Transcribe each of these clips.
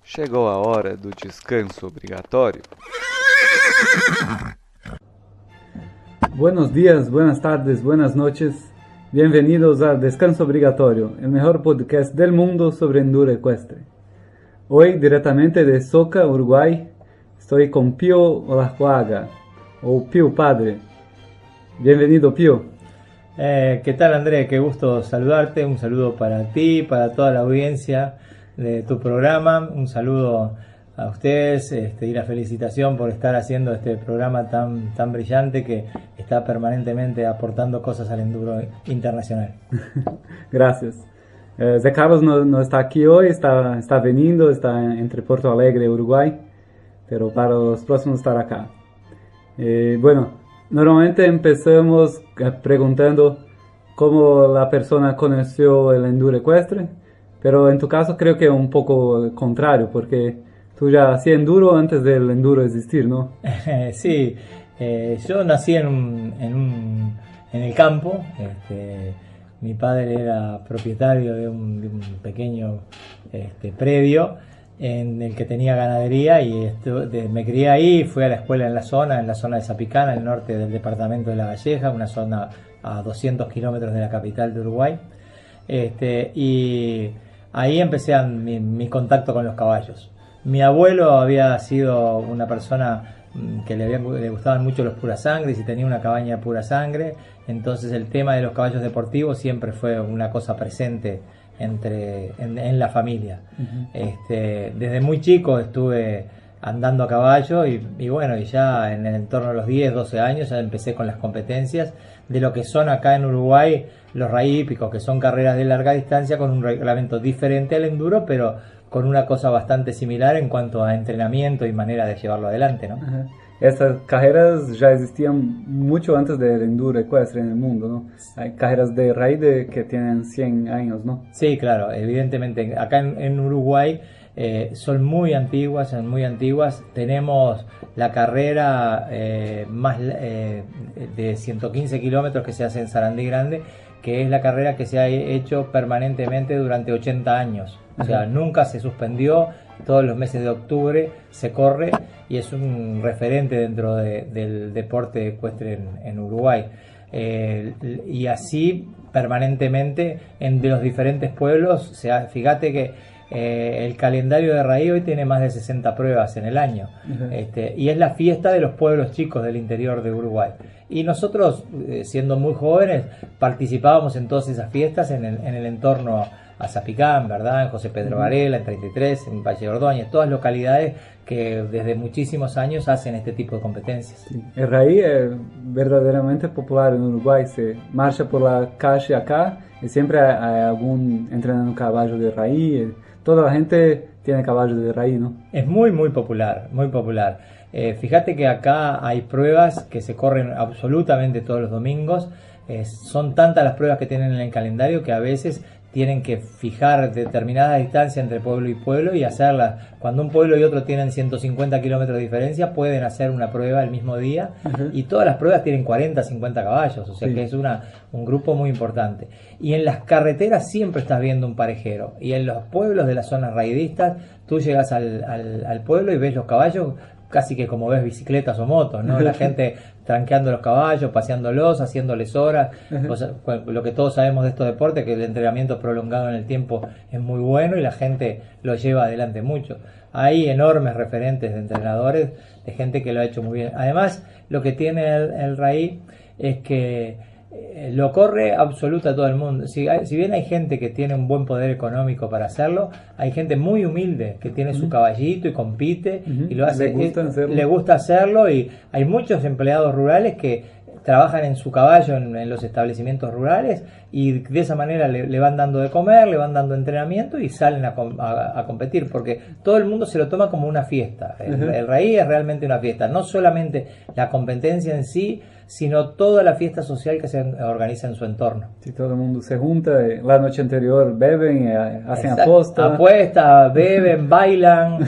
Chegou a hora do descanso obrigatório. Buenos días, buenas tardes, buenas noches. Bienvenidos a Descanso Obligatorio, el mejor podcast del mundo sobre enduro ecuestre. Hoy, directamente de Soca, Uruguay, estoy con Pío Olajuaga, o Pío Padre. Bienvenido, Pío. ¿Qué tal, André? Qué gusto saludarte. Un saludo para ti, para toda la audiencia de tu programa. Un saludo a ustedes y la felicitación por estar haciendo este programa tan brillante que está permanentemente aportando cosas al enduro internacional. Gracias. Zé Carlos no está aquí hoy, está veniendo, está entre Porto Alegre y Uruguay, pero para los próximos estar acá. Bueno, normalmente empezamos preguntando cómo la persona conoció el enduro ecuestre, pero en tu caso creo que es un poco contrario, porque tú ya hacías enduro antes del enduro existir, ¿no? Sí, yo nací en el campo. Mi padre era propietario de un pequeño predio en el que tenía ganadería y me crié ahí. Fui a la escuela en la zona de Zapicana, al norte del departamento de La Valleja, una zona a 200 kilómetros de la capital de Uruguay. Y ahí empecé mi contacto con los caballos. Mi abuelo había sido una persona que le gustaban mucho los pura sangres y tenía una cabaña de pura sangre, entonces el tema de los caballos deportivos siempre fue una cosa presente en la familia. Uh-huh. Desde muy chico estuve andando a caballo y bueno, y ya en el entorno de los 10, 12 años ya empecé con las competencias de lo que son acá en Uruguay los rally hípicos, que son carreras de larga distancia con un reglamento diferente al enduro, pero con una cosa bastante similar en cuanto a entrenamiento y manera de llevarlo adelante, ¿no? Ajá. Estas carreras ya existían mucho antes del enduro ecuestre en el mundo, ¿no? Hay carreras de rally que tienen 100 años, ¿no? Sí, claro, evidentemente. Acá en Uruguay son muy antiguas. Tenemos la carrera más de 115 kilómetros que se hace en Sarandí Grande, que es la carrera que se ha hecho permanentemente durante 80 años. O sea, nunca se suspendió, todos los meses de octubre se corre y es un referente dentro del deporte ecuestre en Uruguay. Y así permanentemente de los diferentes pueblos. Fíjate que el calendario de rally hoy tiene más de 60 pruebas en el año. Uh-huh. Y es la fiesta de los pueblos chicos del interior de Uruguay. Y nosotros, siendo muy jóvenes, participábamos en todas esas fiestas en el entorno a Zapicán, ¿verdad? En José Pedro Varela, en 33, en Valle de Ordóñez, todas localidades que desde muchísimos años hacen este tipo de competencias. Sí. El rally es verdaderamente popular en Uruguay, se marcha por la calle acá y siempre hay algún entrenando caballo de rally, toda la gente tiene caballos de rally, ¿no? Es muy popular, muy popular. Fíjate que acá hay pruebas que se corren absolutamente todos los domingos. Son tantas las pruebas que tienen en el calendario que a veces tienen que fijar determinada distancia entre pueblo y pueblo y hacerla. Cuando un pueblo y otro tienen 150 kilómetros de diferencia, pueden hacer una prueba el mismo día. Uh-huh. Y todas las pruebas tienen 40, 50 caballos, o sea, sí, que es un grupo muy importante. Y en las carreteras siempre estás viendo un parejero. Y en los pueblos de las zonas raidistas, tú llegas al pueblo y ves los caballos casi que como ves bicicletas o motos, ¿no? La gente tranqueando los caballos, paseándolos, haciéndoles horas. Uh-huh. O sea, lo que todos sabemos de estos deportes, que el entrenamiento prolongado en el tiempo es muy bueno y la gente lo lleva adelante mucho. Hay enormes referentes de entrenadores, de gente que lo ha hecho muy bien. Además, lo que tiene el rally es que lo corre absoluta todo el mundo. Si bien hay gente que tiene un buen poder económico para hacerlo, hay gente muy humilde que tiene su caballito y compite y lo hace. Le gusta hacerlo y hay muchos empleados rurales que trabajan en su caballo en los establecimientos rurales y de esa manera le van dando de comer, le van dando entrenamiento y salen a competir, porque todo el mundo se lo toma como una fiesta. El rally es realmente una fiesta, no solamente la competencia en sí, sino toda la fiesta social que se organiza en su entorno. Si todo el mundo se junta, la noche anterior beben y hacen Exacto. Apuestas, beben, bailan.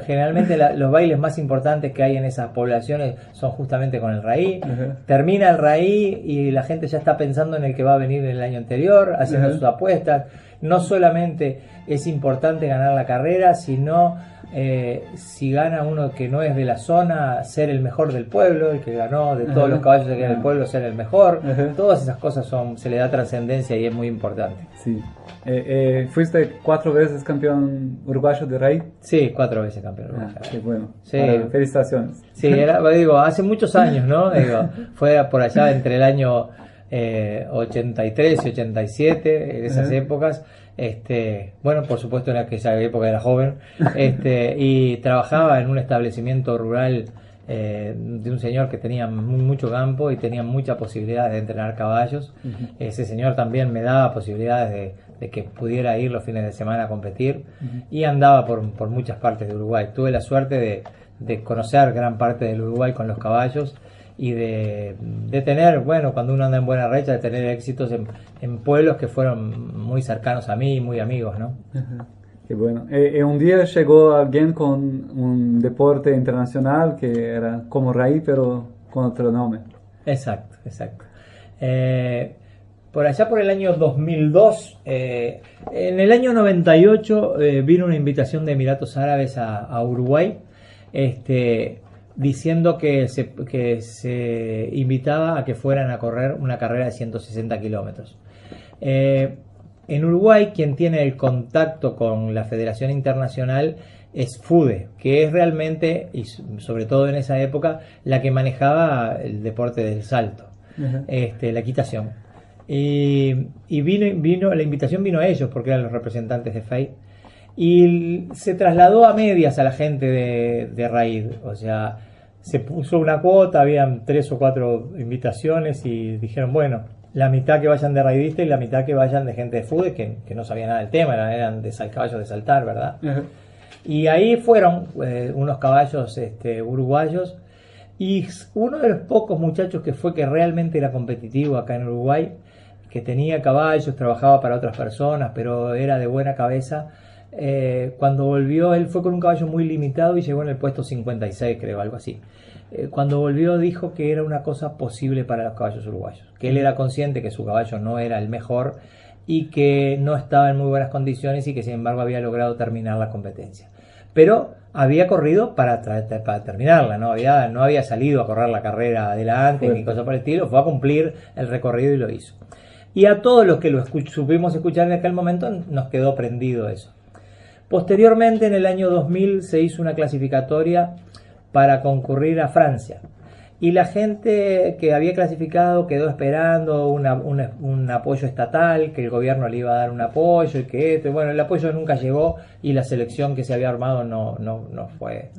Generalmente los bailes más importantes que hay en esas poblaciones son justamente con el raí. Termina el raí y la gente ya está pensando en el que va a venir el año anterior, haciendo sus apuestas. No solamente es importante ganar la carrera, sino si gana uno que no es de la zona, ser el mejor del pueblo, el que ganó de todos los caballos que hay en el pueblo, ser el mejor. Todas esas cosas se le da trascendencia y es muy importante. Sí. ¿Fuiste 4 veces campeón uruguayo de raí? Sí, 4 veces campeón uruguayo. Qué bueno. Sí. Felicitaciones. Sí, hace muchos años, ¿no? Fue por allá entre el año 83 y 87, en esas épocas. Bueno, por supuesto en aquella época era joven, y trabajaba en un establecimiento rural de un señor que tenía mucho campo y tenía muchas posibilidades de entrenar caballos. Ese señor también me daba posibilidades de que pudiera ir los fines de semana a competir, y andaba por muchas partes de Uruguay. Tuve la suerte de conocer gran parte del Uruguay con los caballos y de tener, bueno, cuando uno anda en buena racha, de tener éxitos en pueblos que fueron muy cercanos a mí y muy amigos, ¿no? Qué bueno. Un día llegó alguien con un deporte internacional que era como raí, pero con otro nombre. Exacto. Por allá por el año 2002, en el año 98 vino una invitación de Emiratos Árabes a Uruguay, diciendo que se invitaba a que fueran a correr una carrera de 160 kilómetros. En Uruguay, quien tiene el contacto con la Federación Internacional es FUDE, que es realmente, y sobre todo en esa época, la que manejaba el deporte del salto, la equitación. Y la invitación vino a ellos, porque eran los representantes de FEI. Y se trasladó a medias a la gente de Raid, o sea, se puso una cuota, habían 3 o 4 invitaciones y dijeron, bueno, la mitad que vayan de raidistas y la mitad que vayan de gente de FUDE, que no sabía nada del tema, eran de caballos de saltar, ¿verdad? Y ahí fueron unos caballos uruguayos, y uno de los pocos muchachos que realmente era competitivo acá en Uruguay, que tenía caballos, trabajaba para otras personas, pero era de buena cabeza. Cuando volvió, él fue con un caballo muy limitado y llegó en el puesto 56, creo, algo así. Cuando volvió dijo que era una cosa posible para los caballos uruguayos, que él era consciente que su caballo no era el mejor y que no estaba en muy buenas condiciones y que sin embargo había logrado terminar la competencia. Pero había corrido para terminarla, no había salido a correr la carrera adelante ni cosa por el estilo, fue a cumplir el recorrido y lo hizo. Y a todos los que lo supimos escuchar en aquel momento nos quedó prendido eso. Posteriormente, en el año 2000, se hizo una clasificatoria para concurrir a Francia. Y la gente que había clasificado quedó esperando un apoyo estatal, que el gobierno le iba a dar un apoyo y que bueno, el apoyo nunca llegó y la selección que se había armado no fue.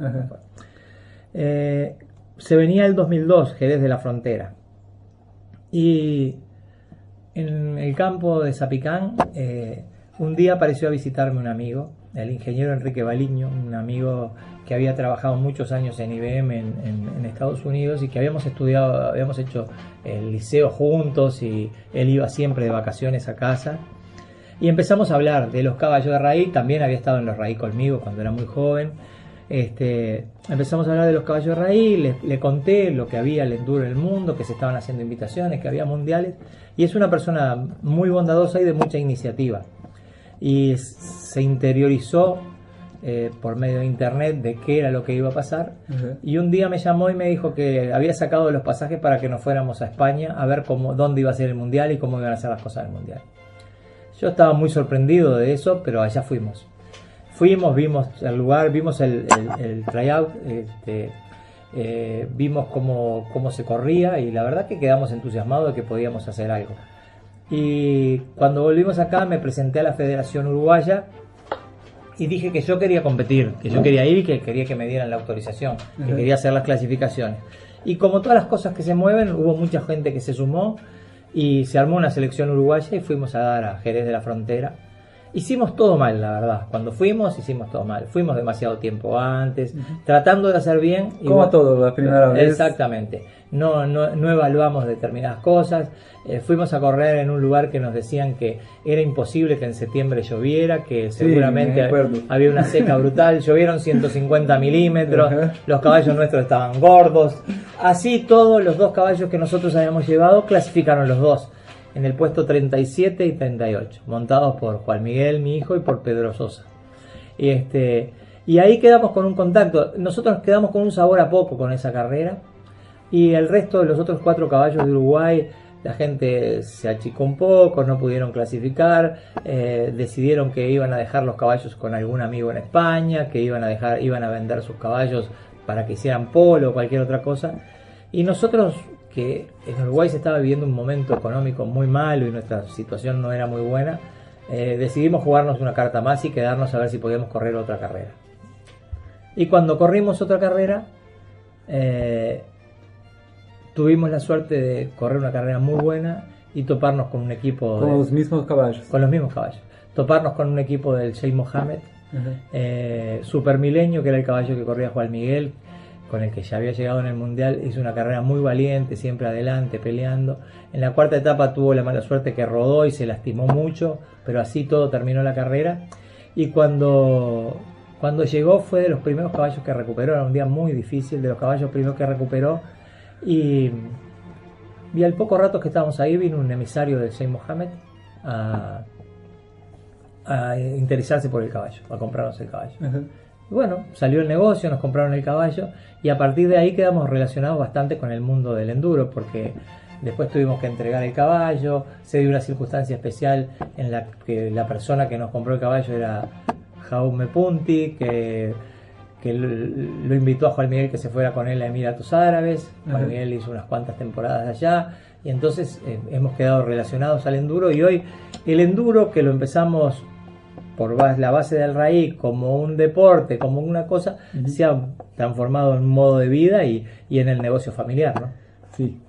Se venía el 2002, Jerez de la Frontera. Y en el campo de Zapicán, un día apareció a visitarme un amigo, el ingeniero Enrique Baliño, un amigo que había trabajado muchos años en IBM en Estados Unidos y que habíamos hecho el liceo juntos y él iba siempre de vacaciones a casa. Y empezamos a hablar de los caballos de raí, también había estado en los raí conmigo cuando era muy joven. Empezamos a hablar de los caballos de raí, le conté lo que había el enduro en el mundo, que se estaban haciendo invitaciones, que había mundiales, y es una persona muy bondadosa y de mucha iniciativa. Y se interiorizó por medio de internet de qué era lo que iba a pasar, y un día me llamó y me dijo que había sacado los pasajes para que nos fuéramos a España a ver dónde iba a ser el mundial y cómo iban a ser las cosas del mundial. Yo estaba muy sorprendido de eso, pero allá fuimos, vimos el lugar, vimos el tryout, vimos cómo se corría, y la verdad que quedamos entusiasmados de que podíamos hacer algo. Y cuando volvimos acá me presenté a la Federación Uruguaya y dije que yo quería competir, que yo quería ir y que quería que me dieran la autorización, que quería hacer las clasificaciones. Y como todas las cosas que se mueven, hubo mucha gente que se sumó y se armó una selección uruguaya y fuimos a dar a Jerez de la Frontera. Hicimos todo mal, la verdad. Cuando fuimos, hicimos todo mal. Fuimos demasiado tiempo antes, tratando de hacer bien. Como todo, la primera vez. Exactamente. No evaluamos determinadas cosas. Fuimos a correr en un lugar que nos decían que era imposible que en septiembre lloviera, que seguramente había una seca brutal. Llovieron 150 milímetros, los caballos nuestros estaban gordos. Así todos los 2 caballos que nosotros habíamos llevado clasificaron los 2. En el puesto 37 y 38, montados por Juan Miguel, mi hijo, y por Pedro Sosa. Y ahí quedamos con un contacto. Nosotros quedamos con un sabor a poco con esa carrera. Y el resto de los otros 4 caballos de Uruguay, la gente se achicó un poco, no pudieron clasificar. Decidieron que iban a dejar los caballos con algún amigo en España, que iban a vender sus caballos para que hicieran polo o cualquier otra cosa. Y nosotros, que en Uruguay se estaba viviendo un momento económico muy malo y nuestra situación no era muy buena, decidimos jugarnos una carta más y quedarnos a ver si podíamos correr otra carrera. Y cuando corrimos otra carrera, tuvimos la suerte de correr una carrera muy buena y toparnos con un equipo... Con los mismos caballos. Con los mismos caballos. Toparnos con un equipo del Sheikh Mohammed, Super Milenio, que era el caballo que corría Juan Miguel, con el que ya había llegado en el Mundial. Hizo una carrera muy valiente, siempre adelante, peleando. En la 4ª etapa tuvo la mala suerte que rodó y se lastimó mucho, pero así todo terminó la carrera. Y cuando llegó fue de los primeros caballos que recuperó. Era un día muy difícil, de los caballos primeros que recuperó. Y al poco rato que estábamos ahí vino un emisario del Sheikh Mohammed a interesarse por el caballo, a comprarnos el caballo. Y bueno, salió el negocio, nos compraron el caballo y a partir de ahí quedamos relacionados bastante con el mundo del enduro, porque después tuvimos que entregar el caballo. Se dio una circunstancia especial en la que la persona que nos compró el caballo era Jaume Punti, que lo invitó a Juan Miguel que se fuera con él a Emiratos Árabes. Juan Miguel hizo unas cuantas temporadas allá y entonces hemos quedado relacionados al enduro. Y hoy el enduro, que lo empezamos por la base del raíz como un deporte, como una cosa, se ha transformado en un modo de vida y en el negocio familiar, ¿no? Sí,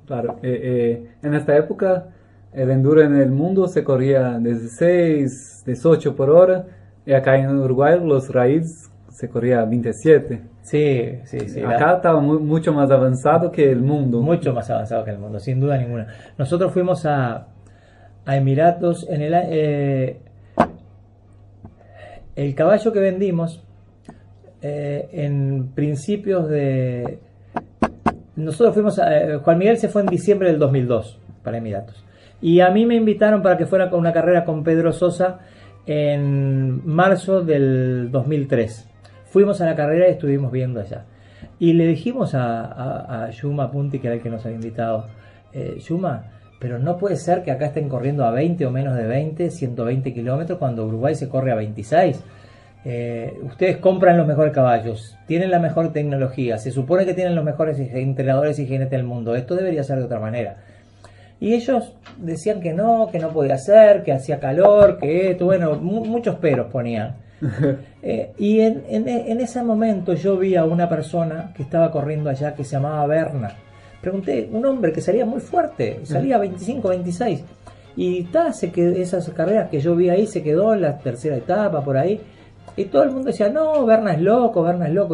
claro. En esta época el enduro en el mundo se corría 16, 18 por hora, y acá en Uruguay los raíz se corría 27. Sí. Acá estaba mucho más avanzado que el mundo. Mucho más avanzado que el mundo, sin duda ninguna. Nosotros fuimos a Emiratos en el caballo que vendimos en principios de... Nosotros fuimos Juan Miguel se fue en diciembre del 2002 para Emiratos. Y a mí me invitaron para que fuera con una carrera con Pedro Sosa en marzo del 2003. Fuimos a la carrera y estuvimos viendo allá. Y le dijimos a Yuma Punti, que era el que nos había invitado, Yuma, pero no puede ser que acá estén corriendo a 20 o menos de 20, 120 kilómetros, cuando Uruguay se corre a 26. Ustedes compran los mejores caballos, tienen la mejor tecnología, se supone que tienen los mejores entrenadores y jinetes del mundo. Esto debería ser de otra manera. Y ellos decían que no podía ser, que hacía calor, que esto, bueno, muchos peros ponían. Y en ese momento yo vi a una persona que estaba corriendo allá que se llamaba Berna. Pregunté, un hombre que salía muy fuerte, salía 25, 26. Y esas carreras que yo vi ahí se quedó en la 3ª etapa, por ahí. Y todo el mundo decía, no, Berna es loco.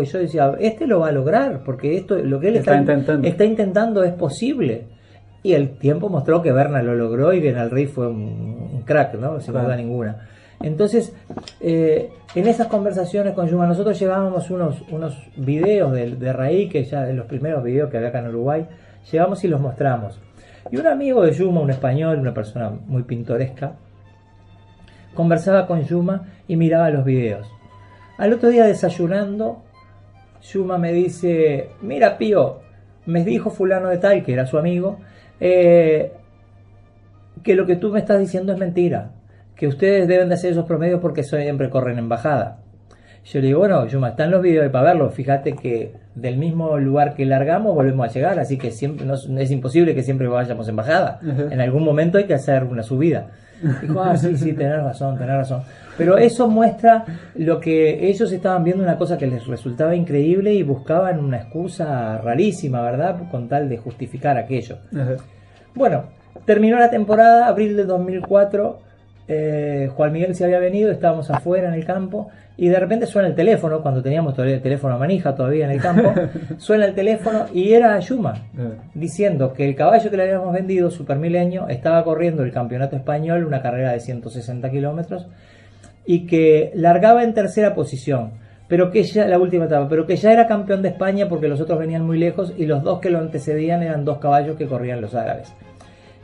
Y yo decía, este lo va a lograr, porque esto, lo que él está intentando es posible. Y el tiempo mostró que Berna lo logró y que Benalrí fue un crack, ¿no? Sin duda ninguna. Entonces, en esas conversaciones con Yuma, nosotros llevábamos unos videos de Raí, que ya de los primeros videos que había acá en Uruguay, llevamos y los mostramos. Y un amigo de Yuma, un español, una persona muy pintoresca, conversaba con Yuma y miraba los videos. Al otro día, desayunando, Yuma me dice, mira, Pío, me dijo fulano de tal, que era su amigo, que lo que tú me estás diciendo es mentira, que ustedes deben de hacer esos promedios porque siempre corren en bajada. Yo le digo, bueno, Yuma, están los videos para verlos, fíjate que del mismo lugar que largamos volvemos a llegar, así que siempre es imposible que siempre vayamos en bajada. En algún momento hay que hacer una subida. Dijo, sí, tenés razón. Pero eso muestra lo que ellos estaban viendo, una cosa que les resultaba increíble y buscaban una excusa rarísima, ¿verdad? Con tal de justificar aquello. Bueno, terminó la temporada, abril de 2004, Juan Miguel se había venido, estábamos afuera en el campo y de repente suena el teléfono, cuando teníamos todavía el teléfono a manija todavía en el campo, suena el teléfono y era Yuma diciendo que el caballo que le habíamos vendido, Supermilenio, estaba corriendo el campeonato español, una carrera de 160 kilómetros, y que largaba en tercera posición, pero que ya, la última etapa, pero que ya era campeón de España porque los otros venían muy lejos y los dos que lo antecedían eran dos caballos que corrían los árabes,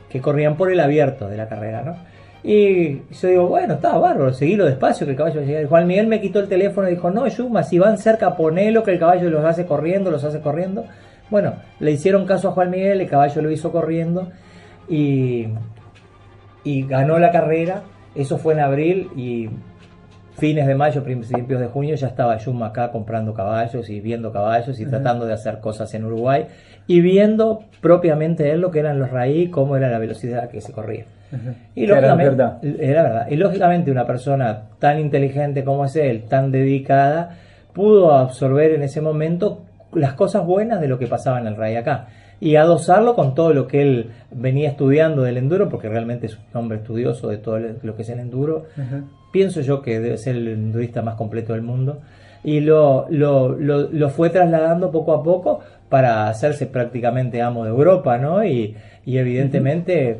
que corrían por el abierto de la carrera, ¿no? Y yo digo, bueno, está bárbaro, seguilo despacio que el caballo va a llegar. Y Juan Miguel me quitó el teléfono y dijo, no, Yuma, si van cerca ponelo que el caballo los hace corriendo. Bueno, le hicieron caso a Juan Miguel, el caballo lo hizo corriendo y ganó la carrera. Eso fue en abril y fines de mayo, principios de junio ya estaba Yuma acá comprando caballos y viendo caballos y tratando de hacer cosas en Uruguay y viendo propiamente él lo que eran los raíz, cómo era la velocidad que se corría. Y lógicamente, era verdad. Y lógicamente una persona tan inteligente como es él, tan dedicada, pudo absorber en ese momento las cosas buenas de lo que pasaba en el RAI acá y adosarlo con todo lo que él venía estudiando del enduro, porque realmente es un hombre estudioso de todo lo que es el enduro. Pienso yo que debe ser el endurista más completo del mundo y lo fue trasladando poco a poco para hacerse prácticamente amo de Europa, ¿no? Y evidentemente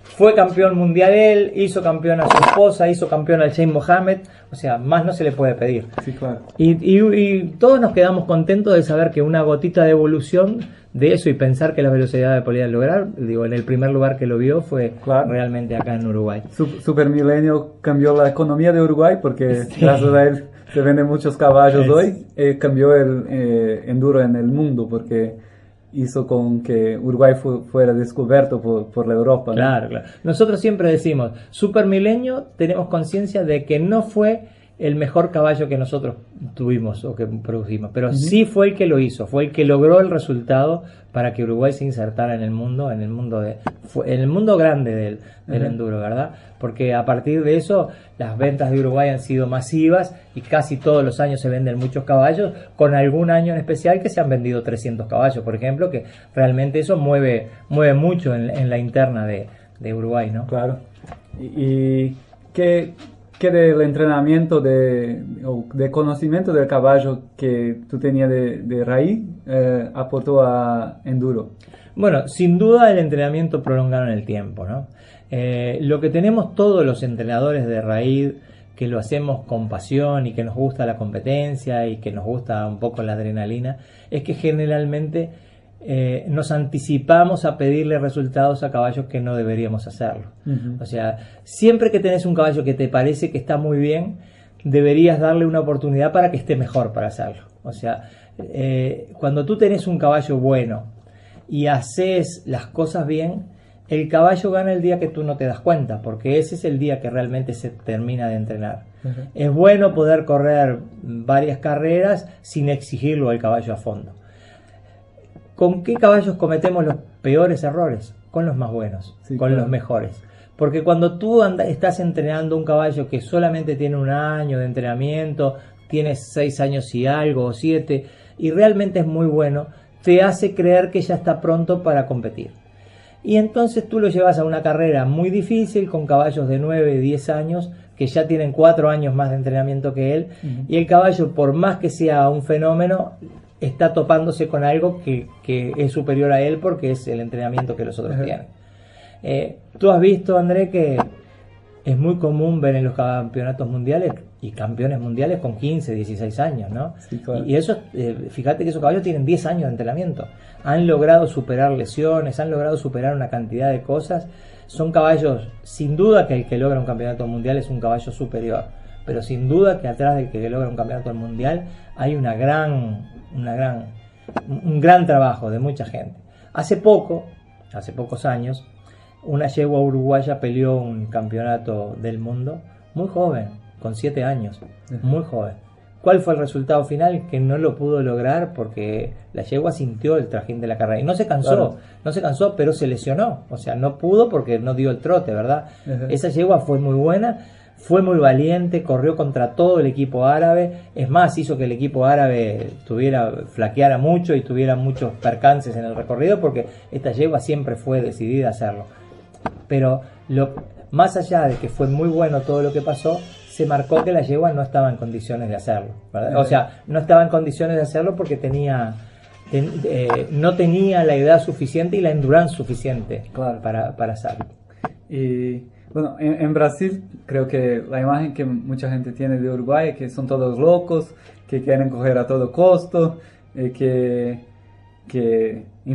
fue campeón mundial él, hizo campeón a su esposa, hizo campeón al Sheikh Mohammed, o sea, más no se le puede pedir. Sí, claro. Y todos nos quedamos contentos de saber que una gotita de evolución de eso y pensar que la velocidad podía lograr, digo, en el primer lugar que lo vio fue realmente acá en Uruguay. Supermilenio cambió la economía de Uruguay porque gracias a él se venden muchos caballos hoy. Cambió el enduro en el mundo porque hizo con que Uruguay fuera descubierto por la Europa, ¿no? Claro. Nosotros siempre decimos, Supermilenio tenemos conciencia de que no fue el mejor caballo que nosotros tuvimos o que produjimos, pero sí fue el que lo hizo, fue el que logró el resultado para que Uruguay se insertara en el mundo grande del enduro, ¿verdad? Porque a partir de eso las ventas de Uruguay han sido masivas y casi todos los años se venden muchos caballos, con algún año en especial que se han vendido 300 caballos, por ejemplo, que realmente eso mueve mucho en la interna de Uruguay, ¿no? Claro. ¿Y qué del entrenamiento o de conocimiento del caballo que tú tenías de raíz aportó a enduro? Bueno, sin duda el entrenamiento prolongado en el tiempo, ¿no? Lo que tenemos todos los entrenadores de raíz, que lo hacemos con pasión y que nos gusta la competencia y que nos gusta un poco la adrenalina, es que generalmente nos anticipamos a pedirle resultados a caballos que no deberíamos hacerlo. O sea, siempre que tenés un caballo que te parece que está muy bien, deberías darle una oportunidad para que esté mejor para hacerlo. O sea, cuando tú tenés un caballo bueno y haces las cosas bien, el caballo gana el día que tú no te das cuenta, porque ese es el día que realmente se termina de entrenar. Es bueno poder correr varias carreras sin exigirlo al caballo a fondo. ¿Con qué caballos cometemos los peores errores? Con los más buenos, con los mejores. Porque cuando tú estás entrenando un caballo que solamente tiene un año de entrenamiento, tiene 6 años y algo, o 7, y realmente es muy bueno, te hace creer que ya está pronto para competir. Y entonces tú lo llevas a una carrera muy difícil con caballos de 9, 10 años, que ya tienen 4 años más de entrenamiento que él, y el caballo, por más que sea un fenómeno, está topándose con algo que es superior a él porque es el entrenamiento que los otros tienen. Tú has visto, André, que es muy común ver en los campeonatos mundiales y campeones mundiales con 15, 16 años, ¿no? Sí, claro. Y eso, fíjate que esos caballos tienen 10 años de entrenamiento. Han logrado superar lesiones, han logrado superar una cantidad de cosas. Son caballos, sin duda que el que logra un campeonato mundial es un caballo superior, pero sin duda que atrás del que logra un campeonato mundial hay un gran trabajo de mucha gente. Hace pocos años, una yegua uruguaya peleó un campeonato del mundo muy joven, con 7 años, muy joven. ¿Cuál fue el resultado final? Que no lo pudo lograr porque la yegua sintió el trajín de la carrera y no se cansó, pero se lesionó. O sea, no pudo porque no dio el trote, ¿verdad? Esa yegua fue muy buena, fue muy valiente, corrió contra todo el equipo árabe. Es más, hizo que el equipo árabe flaqueara mucho y tuviera muchos percances en el recorrido porque esta yegua siempre fue decidida a hacerlo. Pero más allá de que fue muy bueno todo lo que pasó, se marcó que la yegua no estaba en condiciones de hacerlo, ¿verdad? O sea, no estaba en condiciones de hacerlo porque no tenía la edad suficiente y la endurance suficiente Claro. para hacerlo. Y bueno, en Brasil creo que la imagen que mucha gente tiene de Uruguay es que son todos locos, que quieren coger a todo costo, en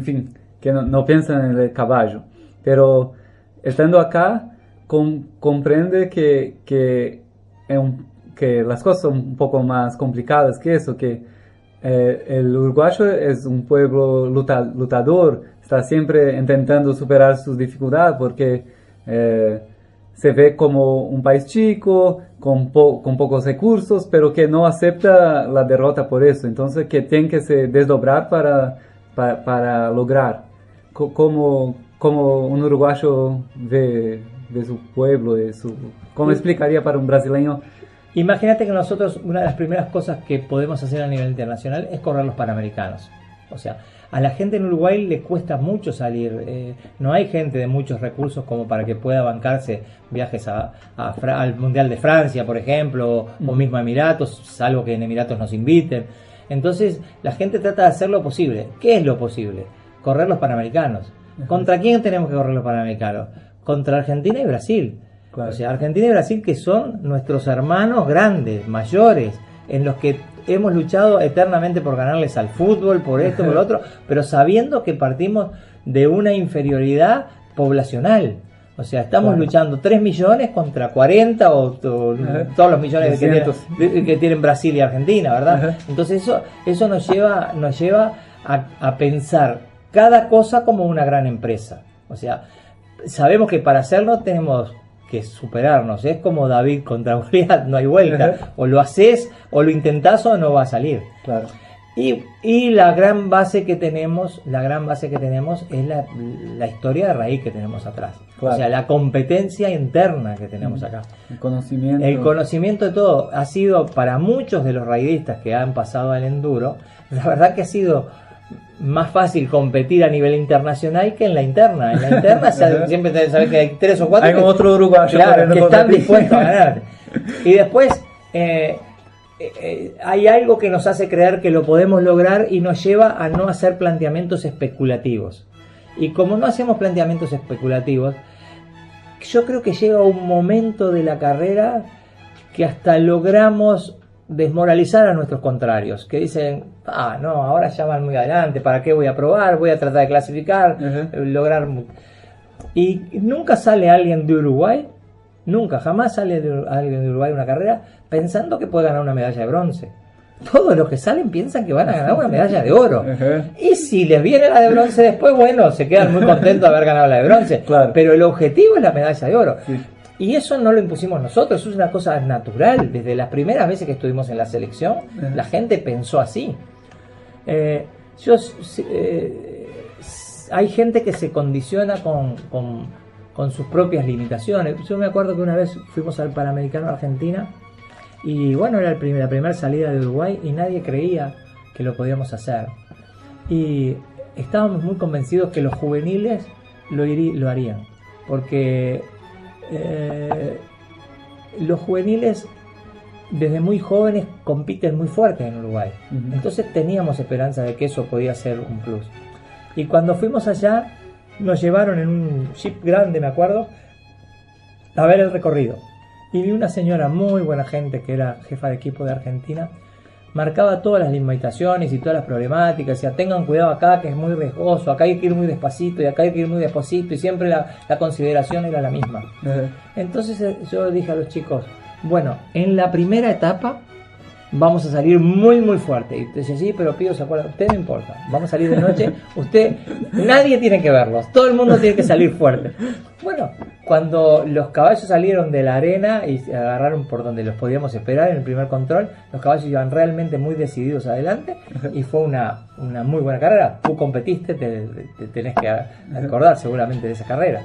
fin, que no piensan en el caballo. Pero estando acá, comprende que las cosas son un poco más complicadas que eso, que el uruguayo es un pueblo lutador, está siempre intentando superar sus dificultades porque se ve como un país chico, con pocos recursos, pero que no acepta la derrota por eso, entonces que tiene que se desdoblar para lograr. Como un uruguayo ve su pueblo, ¿cómo explicaría para un brasileño? Imagínate que nosotros, una de las primeras cosas que podemos hacer a nivel internacional es correr los Panamericanos. O sea, a la gente en Uruguay le cuesta mucho salir. No hay gente de muchos recursos como para que pueda bancarse viajes al Mundial de Francia, por ejemplo, o mismo a Emiratos, salvo que en Emiratos nos inviten. Entonces, la gente trata de hacer lo posible. ¿Qué es lo posible? Correr los Panamericanos. ¿Contra quién tenemos que correr los Panamericanos? Contra Argentina y Brasil. Claro. O sea, Argentina y Brasil, que son nuestros hermanos grandes, mayores, en los que hemos luchado eternamente por ganarles al fútbol, por esto, por lo otro, pero sabiendo que partimos de una inferioridad poblacional. O sea, estamos luchando 3 millones contra 40 o todos los millones que tienen Brasil y Argentina, ¿verdad? Entonces eso nos lleva a pensar cada cosa como una gran empresa. O sea, sabemos que para hacerlo tenemos que superarnos. Es como David contra Goliat, no hay vuelta. O lo haces, o lo intentás, o no va a salir. Claro. Y la gran base que tenemos es la historia de raíz que tenemos atrás. Claro. O sea, la competencia interna que tenemos acá. El conocimiento. El conocimiento de todo ha sido para muchos de los raidistas que han pasado al enduro, la verdad que ha sido más fácil competir a nivel internacional que en la interna. En la interna siempre sabes que hay 3 o 4 hay como otro uruguayo que están dispuestos a ganar. Y después hay algo que nos hace creer que lo podemos lograr y nos lleva a no hacer planteamientos especulativos. Y como no hacemos planteamientos especulativos, yo creo que llega un momento de la carrera que hasta logramos desmoralizar a nuestros contrarios, que dicen, no, ahora ya van muy adelante, ¿para qué voy a probar? Voy a tratar de clasificar, lograr... Y nunca sale alguien de Uruguay, jamás sale alguien de Uruguay una carrera pensando que puede ganar una medalla de bronce. Todos los que salen piensan que van a ganar una medalla de oro. Y si les viene la de bronce después, bueno, se quedan muy contentos de haber ganado la de bronce. Claro. Pero el objetivo es la medalla de oro. Sí. Y eso no lo impusimos nosotros, eso es una cosa natural. Desde las primeras veces que estuvimos en la selección, la gente pensó así. Hay gente que se condiciona con sus propias limitaciones. Yo me acuerdo que una vez fuimos al Panamericano Argentina y bueno, era la primera salida de Uruguay y nadie creía que lo podíamos hacer. Y estábamos muy convencidos que los juveniles lo harían, porque los juveniles desde muy jóvenes compiten muy fuerte en Uruguay. Entonces teníamos esperanza de que eso podía ser un plus. Y cuando fuimos allá, nos llevaron en un jeep grande, me acuerdo, a ver el recorrido. Y vi una señora muy buena gente, que era jefa de equipo de Argentina, marcaba todas las limitaciones y todas las problemáticas, decía, tengan cuidado acá que es muy riesgoso, acá hay que ir muy despacito y acá hay que ir muy despacito, y siempre la consideración era la misma. Entonces yo dije a los chicos, bueno, en la primera etapa vamos a salir muy muy fuerte. Y dice, sí, pero Pío, ¿se acuerda? Usted no importa, vamos a salir de noche, nadie tiene que verlos, todo el mundo tiene que salir fuerte. Bueno, cuando los caballos salieron de la arena y se agarraron por donde los podíamos esperar en el primer control, los caballos iban realmente muy decididos adelante y fue una muy buena carrera. Tú competiste, te tenés que acordar seguramente de esa carrera.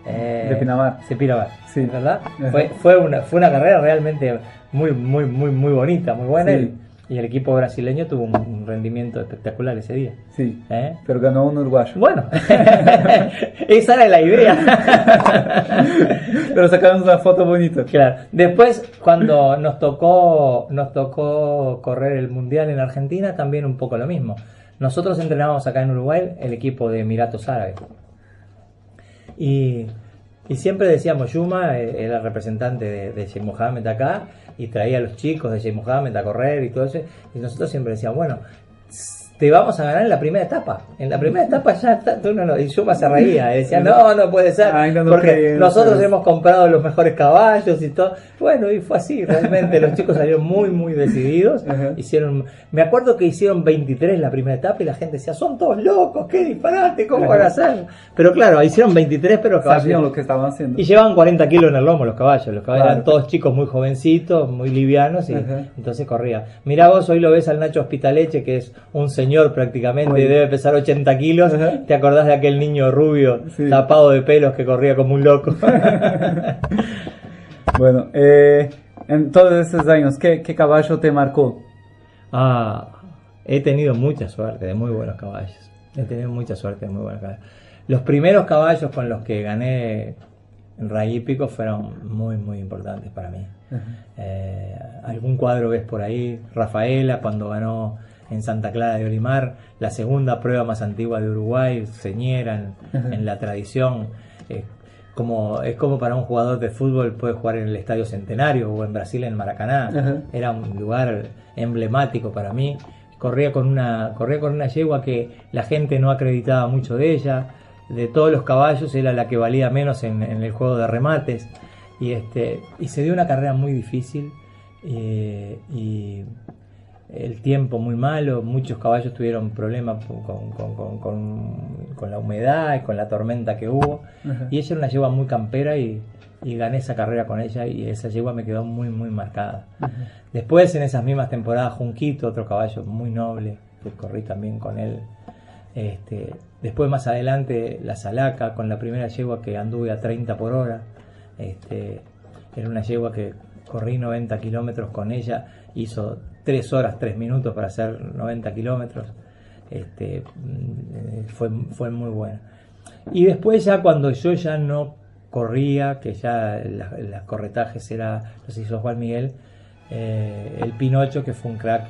De Pinamar. De Pinamar, sí. ¿Verdad? Fue una carrera realmente muy bonita, muy buena. Sí. Y el equipo brasileño tuvo un rendimiento espectacular ese día. Sí, ¿Eh? pero ganó un uruguayo. Bueno, esa era la idea. Pero sacamos una foto bonita. Claro. Después, cuando nos tocó correr el Mundial en Argentina, también un poco lo mismo. Nosotros entrenábamos acá en Uruguay el equipo de Emiratos Árabes. Y siempre decíamos, Yuma era el representante de Sheikh Mohammed acá, y traía a los chicos de Sheikh Mohammed a correr y todo eso. Y nosotros siempre decíamos, bueno, te vamos a ganar en la primera etapa. En la primera etapa ya está. Y Yuma se reía. Y decía, no puede ser. Porque nosotros hemos comprado los mejores caballos y todo. Bueno, y fue así. Realmente los chicos salieron muy, muy decididos. Me acuerdo que hicieron 23 la primera etapa y la gente decía, son todos locos, qué disparate, ¿cómo van a hacer? Pero claro, hicieron 23, pero los caballos sabían lo que estaban haciendo. Y llevaban 40 kilos en el lomo los caballos. Los caballos eran todos chicos muy jovencitos, muy livianos, y entonces corría. Mirá vos, hoy lo ves al Nacho Hospitaleche, que es un señor prácticamente, debe pesar 80 kilos. ¿Te acordás de aquel niño rubio, tapado de pelos, que corría como un loco? Bueno, en todos esos años, ¿qué caballo te marcó? He tenido mucha suerte de muy buenos caballos. Los primeros caballos con los que gané en Rey Hípico fueron muy, muy importantes para mí. Algún cuadro ves por ahí. Rafaela, cuando ganó en Santa Clara de Olimar, la segunda prueba más antigua de Uruguay, señera en la tradición. Es como para un jugador de fútbol puede jugar en el Estadio Centenario o en Brasil en Maracaná. Era un lugar emblemático para mí. Corría con una yegua que la gente no acreditaba mucho de ella. De todos los caballos era la que valía menos en el juego de remates. Y se dio una carrera muy difícil, y el tiempo muy malo. Muchos caballos tuvieron problemas con la humedad y con la tormenta que hubo. Y ella era una yegua muy campera, y gané esa carrera con ella, y esa yegua me quedó muy, muy marcada. Después, en esas mismas temporadas, Junquito, otro caballo muy noble, que corrí también con él. Después, más adelante, la Salaca, con la primera yegua que anduve a 30 por hora. Era una yegua que corrí 90 kilómetros con ella, hizo 3 horas 3 minutos para hacer 90 kilómetros. Fue muy buena. Y después, ya cuando yo ya no corría, que ya los corretajes los hizo Juan Miguel, el Pinocho, que fue un crack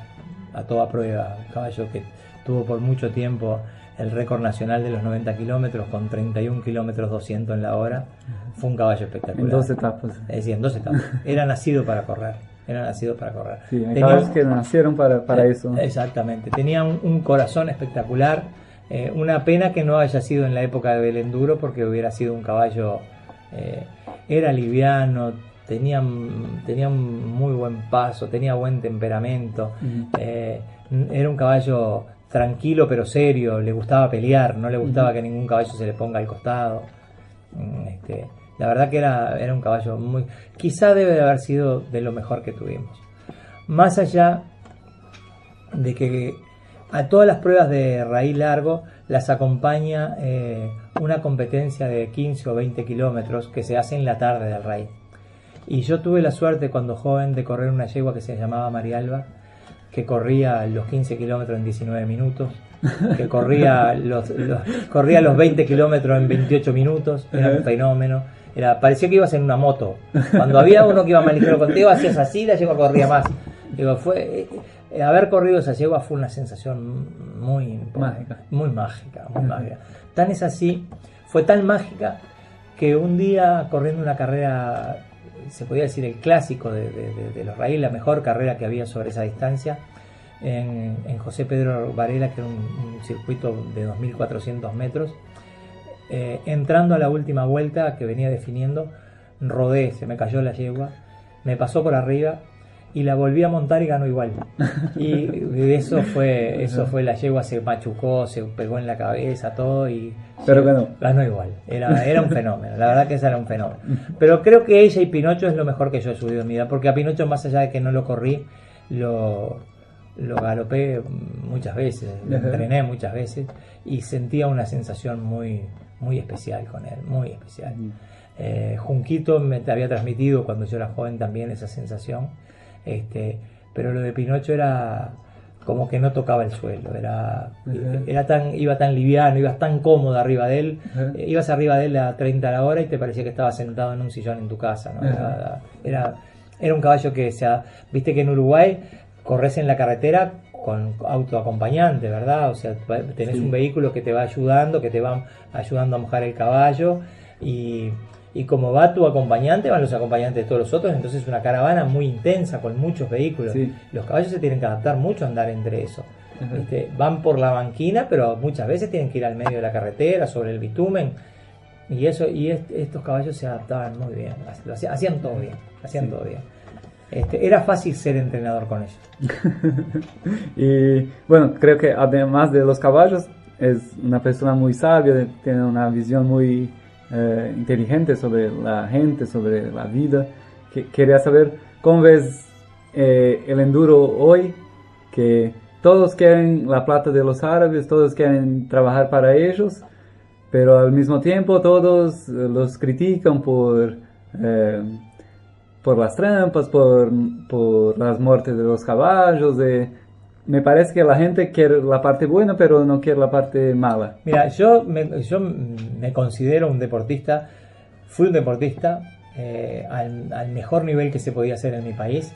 a toda prueba, un caballo que tuvo por mucho tiempo el récord nacional de los 90 kilómetros con 31 kilómetros 200 en la hora. Fue un caballo espectacular. En 2 etapas. Es decir, en 2 etapas. Era nacido para correr. Sí, hay caballos que nacieron para eso. Exactamente. Tenía un corazón espectacular. Una pena que no haya sido en la época del enduro, porque hubiera sido un caballo... era liviano, tenía un muy buen paso, tenía buen temperamento. Era un caballo tranquilo pero serio, le gustaba pelear, no le gustaba que ningún caballo se le ponga al costado. La verdad que era un caballo muy... Quizá debe de haber sido de lo mejor que tuvimos. Más allá de que a todas las pruebas de raíz largo las acompaña una competencia de 15 o 20 kilómetros que se hace en la tarde del raíz. Y yo tuve la suerte cuando joven de correr una yegua que se llamaba Marialba, que corría los 15 kilómetros en 19 minutos, que corría los 20 kilómetros en 28 minutos. Era un fenómeno. Parecía que ibas en una moto. Cuando había uno que iba más ligero contigo, hacías así, la yegua corría más. Haber corrido esa yegua fue una sensación muy mágica. Tan es así, fue tan mágica, que un día, corriendo una carrera, se podía decir el clásico de los raíles, la mejor carrera que había sobre esa distancia, en José Pedro Varela, que era un circuito de 2.400 metros, entrando a la última vuelta que venía definiendo, rodé, se me cayó la yegua, me pasó por arriba y la volví a montar y ganó igual. Y eso fue, la yegua se machucó, se pegó en la cabeza, todo, pero ganó igual. Era un fenómeno, la verdad que ese era un fenómeno. Pero creo que ella y Pinocho es lo mejor que yo he subido en mi vida, porque a Pinocho, más allá de que no lo corrí, lo galopé muchas veces, lo entrené muchas veces, y sentía una sensación muy, muy especial con él, muy especial. Junquito me había transmitido cuando yo era joven también esa sensación, pero lo de Pinocho era como que no tocaba el suelo, iba tan liviano, ibas tan cómodo arriba de él, ibas arriba de él a 30 a la hora y te parecía que estabas sentado en un sillón en tu casa, ¿no? Era un caballo que, viste que en Uruguay corres en la carretera con autoacompañante, ¿verdad? O sea, tenés un vehículo que te va ayudando, que te va ayudando a mojar el caballo, y como va tu acompañante, van los acompañantes de todos los otros, entonces es una caravana muy intensa con muchos vehículos. Sí. Los caballos se tienen que adaptar mucho a andar entre eso. Van por la banquina, pero muchas veces tienen que ir al medio de la carretera, sobre el bitumen, y estos caballos se adaptaban muy bien, hacían todo bien, todo bien. Era fácil ser entrenador con ellos. Y bueno, creo que además de los caballos, es una persona muy sabia, tiene una visión muy inteligente sobre la gente, sobre la vida. Quería saber cómo ves el enduro hoy, que todos quieren la plata de los árabes, todos quieren trabajar para ellos, pero al mismo tiempo todos los critican por las trampas, por las muertes de los caballos. Me parece que la gente quiere la parte buena, pero no quiere la parte mala. Mira, yo me considero un deportista, fui un deportista al mejor nivel que se podía hacer en mi país.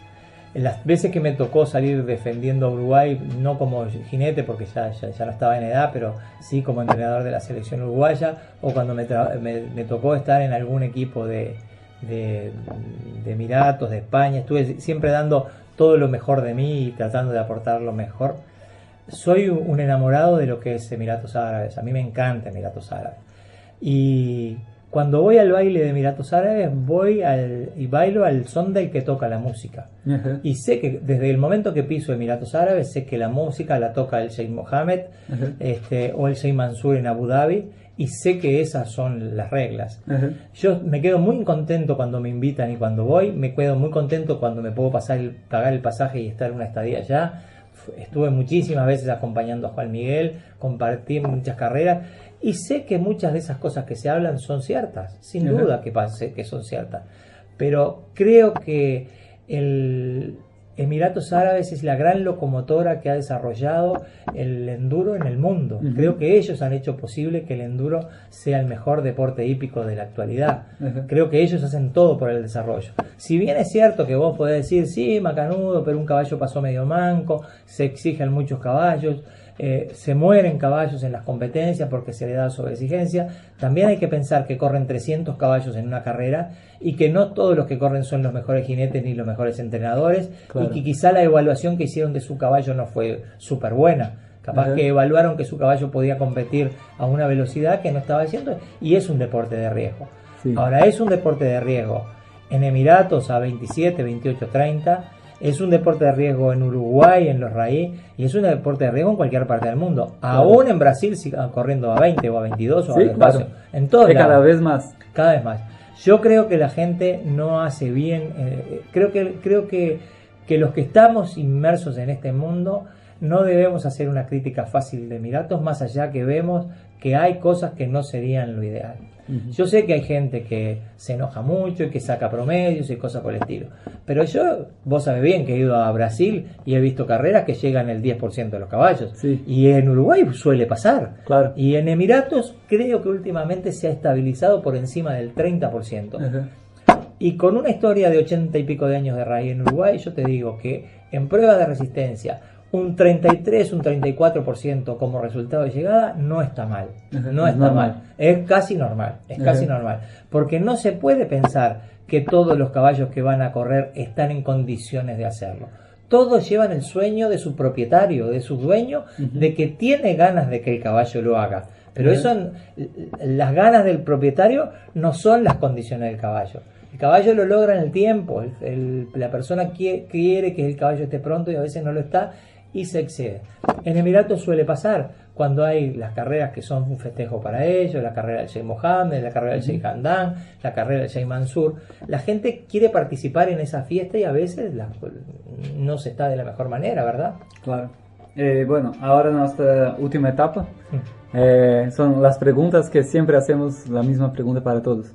Las veces que me tocó salir defendiendo a Uruguay, no como jinete porque ya no estaba en edad, pero sí como entrenador de la selección uruguaya, o cuando me tocó estar en algún equipo de Emiratos, de España, estuve siempre dando todo lo mejor de mí y tratando de aportar lo mejor. Soy un enamorado de lo que es Emiratos Árabes, a mí me encanta Emiratos Árabes. Y cuando voy al baile de Emiratos Árabes, y bailo al son del que toca la música. Y sé que desde el momento que piso Emiratos Árabes, sé que la música la toca el Sheikh Mohammed o el Sheikh Mansur en Abu Dhabi, y sé que esas son las reglas. Yo me quedo muy contento cuando me invitan y cuando voy, me quedo muy contento cuando me puedo pagar el pasaje y estar una estadía allá. Estuve muchísimas veces acompañando a Juan Miguel, compartí muchas carreras, y sé que muchas de esas cosas que se hablan son ciertas, sin duda que son ciertas, pero creo que el Emiratos Árabes es la gran locomotora que ha desarrollado el enduro en el mundo. Creo que ellos han hecho posible que el enduro sea el mejor deporte hípico de la actualidad. Creo que ellos hacen todo por el desarrollo. Si bien es cierto que vos podés decir, sí, macanudo, pero un caballo pasó medio manco, se exigen muchos caballos, se mueren caballos en las competencias porque se le da sobreexigencia. También hay que pensar que corren 300 caballos en una carrera y que no todos los que corren son los mejores jinetes ni los mejores entrenadores, y que quizá la evaluación que hicieron de su caballo no fue súper buena. Capaz que evaluaron que su caballo podía competir a una velocidad que no estaba haciendo, y es un deporte de riesgo. Ahora, es un deporte de riesgo en Emiratos a 27, 28, 30. Es un deporte de riesgo en Uruguay, en los raíz, y es un deporte de riesgo en cualquier parte del mundo. Aún en Brasil sigan corriendo a 20 o a 22 o a despacio. En todos lados. Cada vez más. Cada vez más. Yo creo que la gente no hace bien. Creo que los que estamos inmersos en este mundo no debemos hacer una crítica fácil de Emiratos, más allá que vemos que hay cosas que no serían lo ideal. Yo sé que hay gente que se enoja mucho y que saca promedios y cosas por el estilo, pero vos sabés bien que he ido a Brasil y he visto carreras que llegan el 10% de los caballos, y en Uruguay suele pasar, y en Emiratos creo que últimamente se ha estabilizado por encima del 30%. Y con una historia de 80 y pico de años de raíz en Uruguay, yo te digo que en pruebas de resistencia un 33, un 34% como resultado de llegada no está mal, no está mal, es casi normal, porque no se puede pensar que todos los caballos que van a correr están en condiciones de hacerlo. Todos llevan el sueño de su propietario, de su dueño, de que tiene ganas de que el caballo lo haga, pero las ganas del propietario no son las condiciones del caballo. El caballo lo logra en el tiempo, la persona quiere que el caballo esté pronto y a veces no lo está, y se excede. En Emiratos suele pasar cuando hay las carreras que son un festejo para ellos, la carrera del Sheikh Mohammed, la carrera del Sheikh Hamdan, la carrera del Sheikh Mansur. La gente quiere participar en esa fiesta y a veces no se está de la mejor manera, ¿verdad? Claro. Bueno, ahora nuestra última etapa son las preguntas que siempre hacemos, la misma pregunta para todos.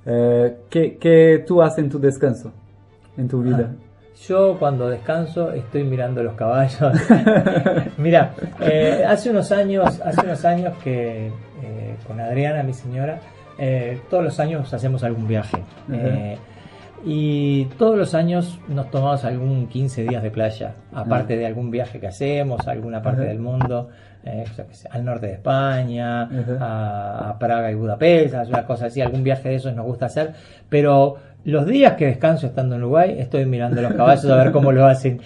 ¿Qué tú haces en tu descanso, en tu vida? Yo cuando descanso estoy mirando los caballos. Mira, hace unos años que con Adriana, mi señora, todos los años hacemos algún viaje. Y todos los años nos tomamos algún 15 días de playa, aparte de algún viaje que hacemos a alguna parte del mundo, yo qué sé, al norte de España, a Praga y Budapest, una cosa así, algún viaje de esos nos gusta hacer, pero los días que descanso estando en Uruguay estoy mirando los caballos a ver cómo lo hacen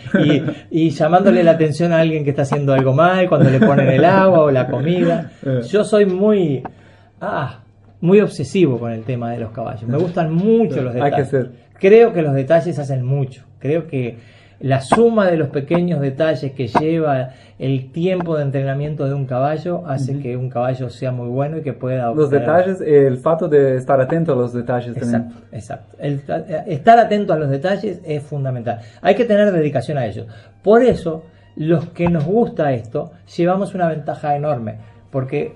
y llamándole la atención a alguien que está haciendo algo mal, cuando le ponen el agua o la comida. Yo soy muy obsesivo con el tema de los caballos, me gustan mucho los detalles. Hay que ser. Creo que los detalles hacen mucho. Creo que la suma de los pequeños detalles que lleva el tiempo de entrenamiento de un caballo hace que un caballo sea muy bueno y que pueda Los detalles, el fato de estar atento a los detalles también. Exacto. Estar atento a los detalles es fundamental. Hay que tener dedicación a ellos. Por eso, los que nos gusta esto, llevamos una ventaja enorme. Porque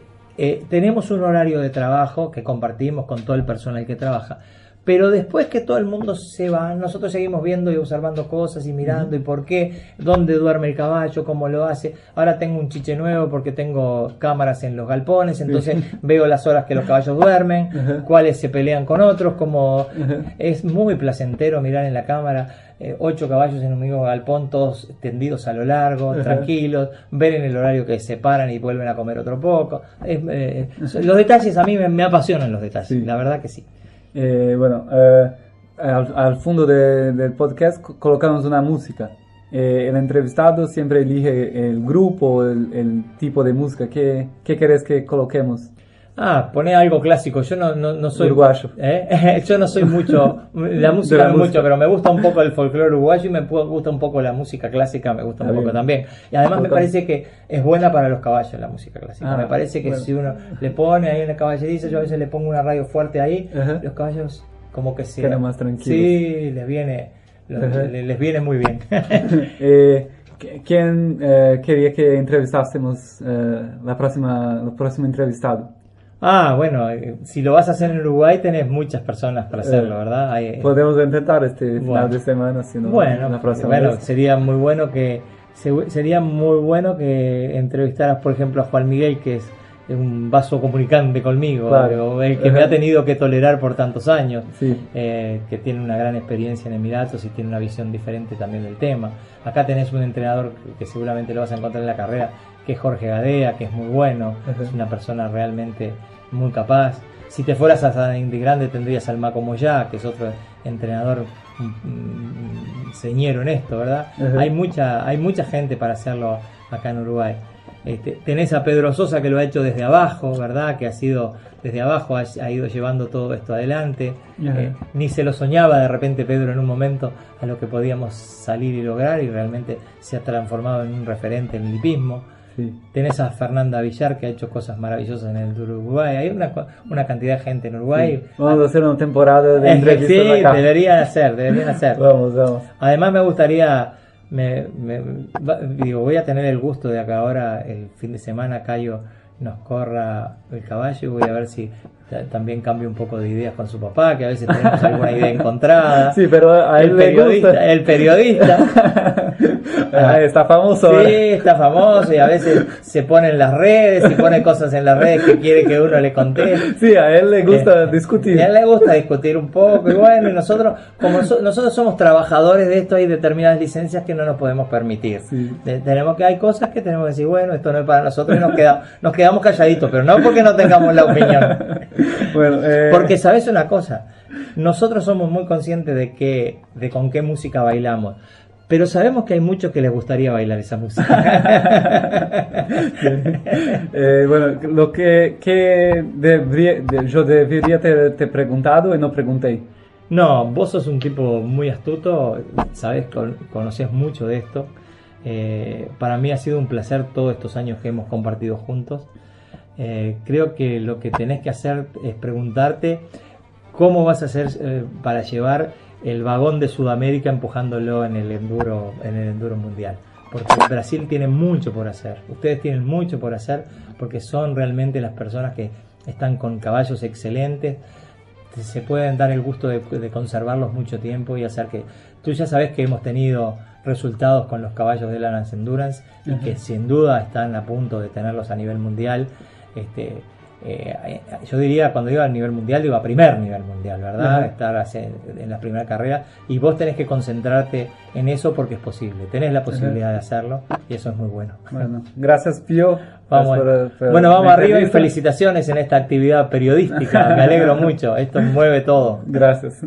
tenemos un horario de trabajo que compartimos con todo el personal que trabaja. Pero después que todo el mundo se va, nosotros seguimos viendo y observando cosas y mirando y por qué, dónde duerme el caballo, cómo lo hace. Ahora tengo un chiche nuevo porque tengo cámaras en los galpones, entonces veo las horas que los caballos duermen, cuáles se pelean con otros, como es muy placentero mirar en la cámara 8 caballos en un mismo galpón, todos tendidos a lo largo, tranquilos, ver en el horario que se paran y vuelven a comer otro poco. Los detalles, a mí me apasionan los detalles, la verdad que sí. Al fondo del podcast colocamos una música. El entrevistado siempre elige el grupo, el tipo de música. ¿Qué querés que coloquemos? Poné algo clásico. Yo no soy uruguayo. Yo no soy mucho la música, mucho, pero me gusta un poco el folclore uruguayo y me gusta un poco la música clásica, me gusta un poco también. Y además me parece que es buena para los caballos la música clásica. Me parece que si uno le pone ahí en la caballeriza, yo a veces le pongo una radio fuerte ahí, los caballos como que se quedan más tranquilos. Sí, les viene muy bien. ¿Quién quería que entrevistásemos el próximo entrevistado? Bueno, si lo vas a hacer en Uruguay tenés muchas personas para hacerlo, ¿verdad? Podemos intentar este final de semana, si no la próxima vez. Sería muy bueno que entrevistaras, por ejemplo, a Juan Miguel, que es un vaso comunicante conmigo, claro. El que me ha tenido que tolerar por tantos años, que tiene una gran experiencia en Emiratos y tiene una visión diferente también del tema. Acá tenés un entrenador que seguramente lo vas a encontrar en la carrera, que es Jorge Gadea, que es muy bueno, es una persona realmente muy capaz. Si te fueras a San Indy Grande tendrías al Maco Moyá, que es otro entrenador señero en esto, ¿verdad? Hay mucha gente para hacerlo acá en Uruguay. Tenés a Pedro Sosa, que lo ha hecho desde abajo, ¿verdad? Que ha sido desde abajo, ha ido llevando todo esto adelante. Ni se lo soñaba de repente Pedro en un momento a lo que podíamos salir y lograr, y realmente se ha transformado en un referente en el hipismo. Tenés a Fernanda Villar, que ha hecho cosas maravillosas en el Uruguay. Hay una cantidad de gente en Uruguay. Vamos a hacer una temporada de entrevistas acá. Deberían hacer. Vamos. Además me gustaría, voy a tener el gusto de que ahora el fin de semana Cayo nos corra el caballo y voy a ver si también cambia un poco de ideas con su papá, que a veces tenemos alguna idea encontrada. Sí, pero a él le gusta. El periodista. Está famoso. Sí, está famoso y a veces se pone en las redes y pone cosas en las redes que quiere que uno le conteste. Sí, a él le gusta discutir. A él le gusta discutir un poco y bueno, y nosotros, como nosotros somos trabajadores de esto, hay determinadas licencias que no nos podemos permitir. Hay cosas que tenemos que decir, bueno, esto no es para nosotros y nos quedamos calladitos, pero no porque no tengamos la opinión. Porque sabes una cosa, nosotros somos muy conscientes de con qué música bailamos, pero sabemos que hay muchos que les gustaría bailar esa música. Lo que yo debería te preguntado y no pregunté. No, vos sos un tipo muy astuto, sabes, conoces mucho de esto. Para mí ha sido un placer todos estos años que hemos compartido juntos. Creo que lo que tenés que hacer es preguntarte cómo vas a hacer para llevar el vagón de Sudamérica empujándolo en el enduro mundial, porque Brasil tiene mucho por hacer, ustedes tienen mucho por hacer, porque son realmente las personas que están con caballos excelentes. se pueden dar el gusto de conservarlos mucho tiempo y hacer que... Tú ya sabes que hemos tenido resultados con los caballos de Lance Endurance y que sin duda están a punto de tenerlos a nivel mundial. Yo diría, cuando digo a nivel mundial, digo a primer nivel mundial, ¿verdad? Estar en la primera carrera, y vos tenés que concentrarte en eso porque es posible, tenés la posibilidad de hacerlo y eso es muy bueno. Bueno, gracias, Pío. Vamos, bueno, vamos arriba y felicitaciones en esta actividad periodística, me alegro mucho, esto mueve todo. Gracias.